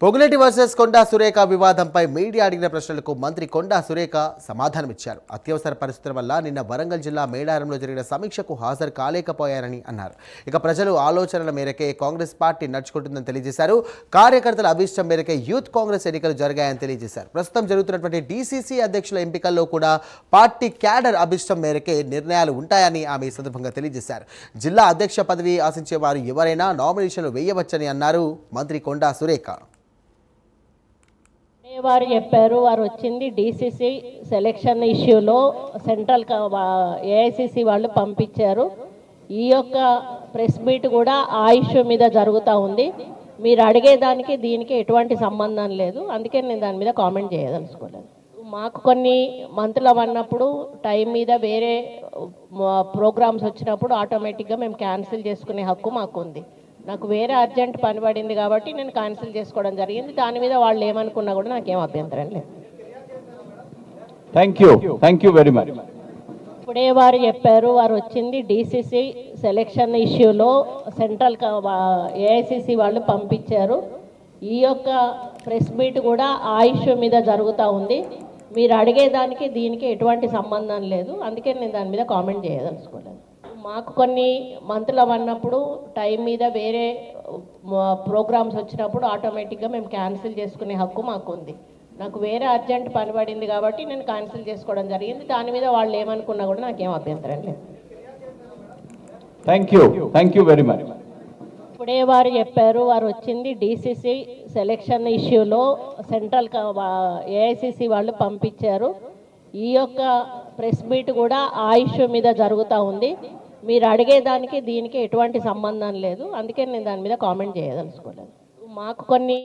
పొగులేటి versus Konda Surekha వివాదంపై media అడిగిన ప్రశ్నలకు మంత్రి కొండా సురేఖ సమాధానమిచ్చారు. అత్యవసర పరిస్థితుల వల్ల నిన్న వరంగల్ జిల్లా మేడారంలో జరిగిన సమీక్షకు హాజరు కాలేకపోయారని అన్నారు. ఇక ప్రజలు ఆలోచనల మేరకే కాంగ్రెస్ పార్టీ నడుచుకుంటుందని తెలియజేశారు. కార్యకర్తల అభిష్టం మేరకే యూత్ కాంగ్రెస్ ఎన్నికలు జరిగాయని తెలియజేశారు. ప్రస్తుతం జరుగుతున్నటువంటి డీసీసీ అధ్యక్షుల ఎంపికల్లో కూడా పార్టీ క్యాడర్ అభిష్టం మేరకే నిర్ణయాలు ఉంటాయని ఆమె ఈ సందర్భంగా తెలియజేశారు. జిల్లా అధ్యక్ష పదవి ఆశించే వారు ఎవరైనా నామినేషన్లు వేయవచ్చని అన్నారు మంత్రి కొండా సురేఖ. వారు చెప్పారు, వారు వచ్చింది డీసీసీ సెలెక్షన్ ఇష్యూలో సెంట్రల్ ఏఐసిసి వాళ్ళు పంపించారు. ఈ యొక్క ప్రెస్ మీట్ కూడా ఆ ఇష్యూ మీద జరుగుతూ ఉంది. మీరు అడిగేదానికి దీనికి ఎటువంటి సంబంధం లేదు, అందుకే నేను దాని మీద కామెంట్ చేయదలుచుకోలేదు. మాకు కొన్ని మంత్రులు అన్నప్పుడు టైం మీద వేరే ప్రోగ్రామ్స్ వచ్చినప్పుడు ఆటోమేటిక్గా మేము క్యాన్సిల్ చేసుకునే హక్కు మాకు ఉంది. నాకు వేరే అర్జెంట్ పని పడింది కాబట్టి నేను క్యాన్సిల్ చేసుకోవడం జరిగింది. దాని మీద వాళ్ళు ఏమనుకున్నా కూడా నాకేం అభ్యంతరం లేదు. Thank you very much. ఇప్పుడే వారు చెప్పారు, వారు వచ్చింది డీసీసీ సెలెక్షన్ ఇష్యూలో సెంట్రల్ ఏఐసిసి వాళ్ళు పంపించారు. ఈ యొక్క ప్రెస్ మీట్ కూడా ఆ ఇష్యూ మీద జరుగుతూ ఉంది. మీరు అడిగేదానికి దీనికి ఎటువంటి సంబంధం లేదు, అందుకే నేను దాని మీద కామెంట్ చేయదలుచుకోలేదు. మాకు కొన్ని మంత్రులు అన్నప్పుడు టైం మీద వేరే ప్రోగ్రామ్స్ వచ్చినప్పుడు ఆటోమేటిక్గా మేము క్యాన్సిల్ చేసుకునే హక్కు మాకు ఉంది. నాకు వేరే అర్జెంట్ పని పడింది కాబట్టి నేను క్యాన్సిల్ చేసుకోవడం జరిగింది. దాని మీద వాళ్ళు ఏమనుకున్నా కూడా నాకేం అభ్యంతరం లేదు. Thank you very much. ఇప్పుడే వారు చెప్పారు, వారు వచ్చింది డీసీసీ సెలెక్షన్ ఇష్యూలో సెంట్రల్ ఏఐసిసి వాళ్ళు పంపించారు. ఈ యొక్క ప్రెస్ మీట్ కూడా ఆ ఇష్యూ మీద జరుగుతూ ఉంది. మీరు అడిగేదానికి దీనికి ఎటువంటి సంబంధం లేదు, అందుకే నేను దాని మీద కామెంట్ చేయదలుచుకోలేదు. మాకు కొన్ని